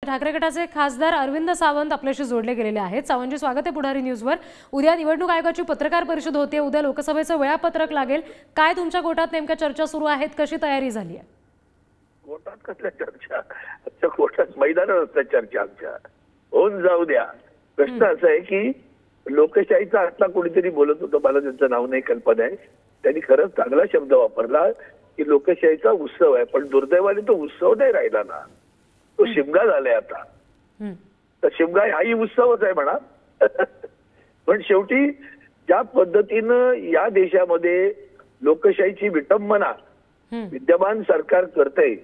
ठाकरे गटाचे खासदार अरविंद सावंत आपल्याशी जोडले गेलेले आहेत। सावंतजी, स्वागत आहे पुढारी न्यूजवर। उद्या निवडणूक आयोगाची पत्रकार परिषद होते, उद्या लोकसभेचं वेळापत्रक लागेल। काय तुमच्या गोटात नेमक्या चर्चा सुरू आहेत, कशी तयारी झाली आहे? गोटात कसल्या चर्चा? आमच्या गोटात मैदानात असल्या चर्चा आमच्या होऊन जाऊ द्या। प्रश्न असा आहे की लोकशाहीचा आत्ता कोणीतरी बोलत होतं, मला त्यांचं नाव नाही कल्पना आहे, त्यांनी खरंच चांगला शब्द वापरला की लोकशाहीचा उत्सव आहे, पण दुर्दैवाने तो उत्सव नाही राहिला ना, तो शिमगा झालाय आता। तर शिमगा हाही उत्सवच आहे म्हणा। पण शेवटी ज्या पद्धतीनं या देशामध्ये लोकशाहीची विटंबना विद्यमान सरकार करतंय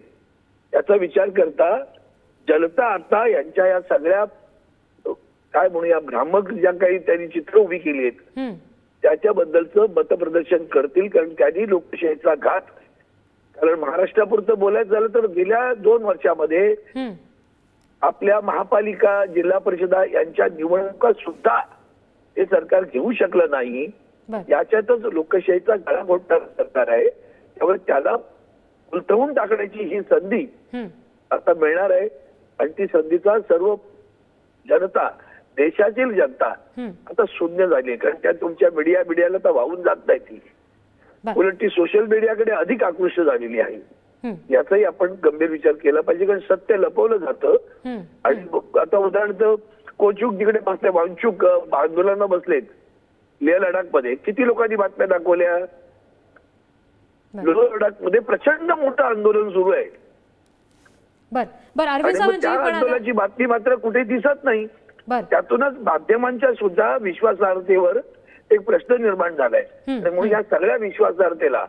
याचा विचार करता जनता आता यांच्या या सगळ्या काय म्हणूया भ्रामक ज्या काही त्यांनी चित्र उभी केली आहेत त्याच्याबद्दलचं मतप्रदर्शन करतील, कारण त्यांनी लोकशाहीचा घात, कारण महाराष्ट्रापुरतं बोलायचं झालं तर गेल्या 2 वर्षामध्ये आपल्या महापालिका जिल्हा परिषदा यांच्या निवडणुका सुद्धा हे सरकार घेऊ शकलं नाही। याच्यातच लोकशाहीचा गळा घोटणारं सरकार आहे, त्यामुळे त्याला उलटवून टाकण्याची ही संधी आता मिळणार आहे। आणि ती संधीचा सर्व जनता, देशातील जनता आता शून्य झाली, कारण त्या तुमच्या मीडियाला तर वाहून जात नाही ती, उलट ती सोशल मीडियाकडे अधिक आकृष्ट झालेली आहे। याचाही आपण गंभीर विचार केला पाहिजे, कारण सत्य लपवलं जातं। आणि आता उदाहरणार्थ कोचूक जिकडे बसले, वांचूक आंदोलनात बसलेत लेह लडाख मध्ये, किती लोकांनी बातम्या दाखवल्या? लेह लडाख मध्ये प्रचंड मोठं आंदोलन सुरू आहे। आंदोलनाची बातमी मात्र कुठे दिसत नाही। त्यातूनच माध्यमांच्या सुद्धा विश्वासार्हतेवर एक प्रश्न निर्माण झालाय। म्हणून या सगळ्या विश्वासार्हतेला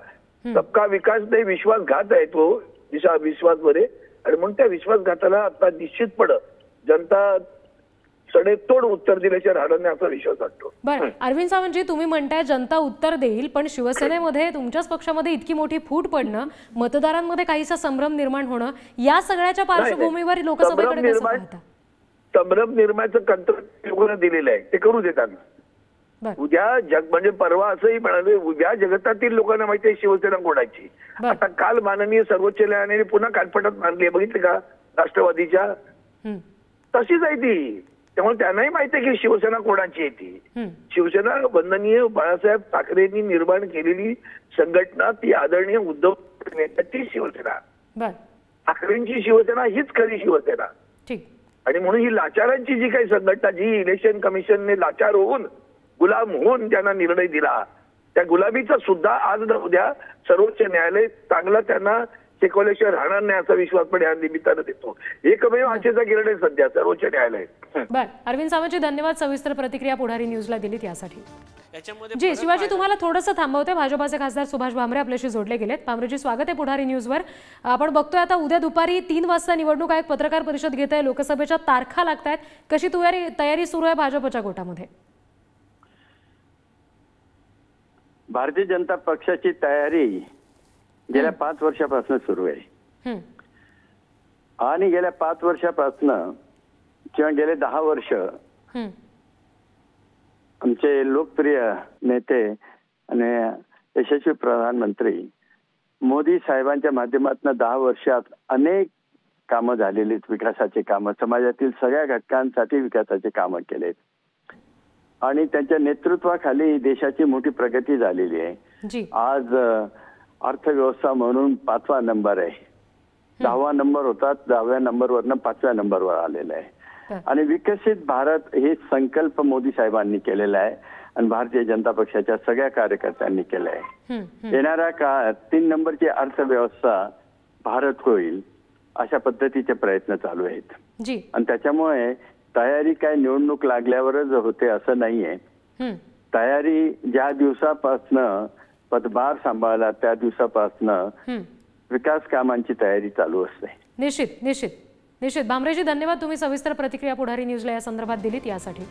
सबका विकास नाही विश्वासघात आहे तो विश्वासवर आहे, आणि म्हणून त्या विश्वासघाताला आता निश्चितपणे जनता सडेतोड उत्तर दिल्याशिवाय राहणार नाही असा विश्वास वाटतो। बरं, अरविंद सावंतजी, तुम्ही म्हणताय जनता उत्तर देईल, पण शिवसेनेमध्ये तुमच्याच पक्षामध्ये इतकी मोठी फूट पडणं, मतदारांमध्ये काहीसा संभ्रम निर्माण होणं, या सगळ्याच्या पार्श्वभूमीवर लोकसभेकडे कसं पाहता? संभ्रम निर्माणाचं कंत्राट लोकांना दिलेलं आहे, ते करू देतात। उद्या जग म्हणजे परवा असंही म्हणाले, उद्या जगतातील लोकांना माहिती आहे शिवसेना कोणाची। आता काल माननीय सर्वोच्च न्यायालयाने पुन्हा कानपटात मानली, बघितले का राष्ट्रवादीच्या? तशीच आहे ती, त्यामुळे त्यांनाही माहिती आहे की शिवसेना कोणाची आहे ती। शिवसेना वंदनीय बाळासाहेब ठाकरेंनी निर्माण केलेली संघटना, ती आदरणीय उद्धव नेत्याची शिवसेना, ठाकरेंची शिवसेना हीच खरी शिवसेना। आणि म्हणून ही लाचारांची जी काही संघटना, जी इलेक्शन कमिशनने लाचार होऊन गुलाम होऊन त्यांना निर्णय दिला, त्या गुलामीचा सुद्धा आज न उद्या सर्वोच्च न्यायालय चांगला त्यांना शिकवल्याशिवाय राहणार नाही असा विश्वास पण या निमित्तानं देतो। एकमेव आशेचा किरण आहे सध्या सर्वोच्च न्यायालय। अरविंद सावंतजी, धन्यवाद सविस्तर प्रतिक्रिया पुढारी न्यूजला दिलीत यासाठी। जी शिवाजी, तुम्हाला थोडंसं थांबवते, भाजपाचे खासदार सुभाष भामरे आपल्याशी जोडले गेलेत। भामरेजी, स्वागत आहे पुढारी न्यूजवर। आपण बघतोय आता उद्या दुपारी 3 वाजता निवडणूक आयोग पत्रकार परिषद घेत आहे, लोकसभेच्या तारखा लागतायत, कशी तयारी सुरू आहे भाजपच्या गोटामध्ये? भारतीय जनता पक्षाची तयारी गेल्या 5 वर्षापासून सुरू आहे, आणि गेल्या 5 वर्षापासून किंवा गेले 10 वर्ष आमचे लोकप्रिय नेते आणि यशस्वी प्रधानमंत्री मोदी साहेबांच्या माध्यमातून 10 वर्षात अनेक कामं झालेली, विकासाचे कामं, समाजातील सगळ्या घटकांसाठी विकासाचे कामं केलेत, आणि त्यांच्या नेतृत्वाखाली देशाची मोठी प्रगती झालेली आहे। आज अर्थव्यवस्था म्हणून 5वा नंबर आहे, 10वा नंबर होता, 10व्या नंबरवरनं 5व्या नंबरवर आलेला आहे। आणि विकसित भारत हे संकल्प मोदी साहेबांनी केलेला आहे, आणि भारतीय जनता पक्षाच्या सगळ्या कार्यकर्त्यांनी केलं आहे। येणाऱ्या काळात 3 नंबरची अर्थव्यवस्था भारत होईल अशा पद्धतीचे प्रयत्न चालू आहेत, आणि त्याच्यामुळे तयारी काय निवडणूक लागल्यावरच होते असं नाहीये। तयारी ज्या दिवसापासनं पदभार सांभाळला त्या दिवसापासनं विकास कामांची तयारी चालू असते। निश्चित निश्चित निश्चित भामरेजी, धन्यवाद, तुम्ही सविस्तर प्रतिक्रिया पुढारी न्यूजला या संदर्भात दिलीत यासाठी।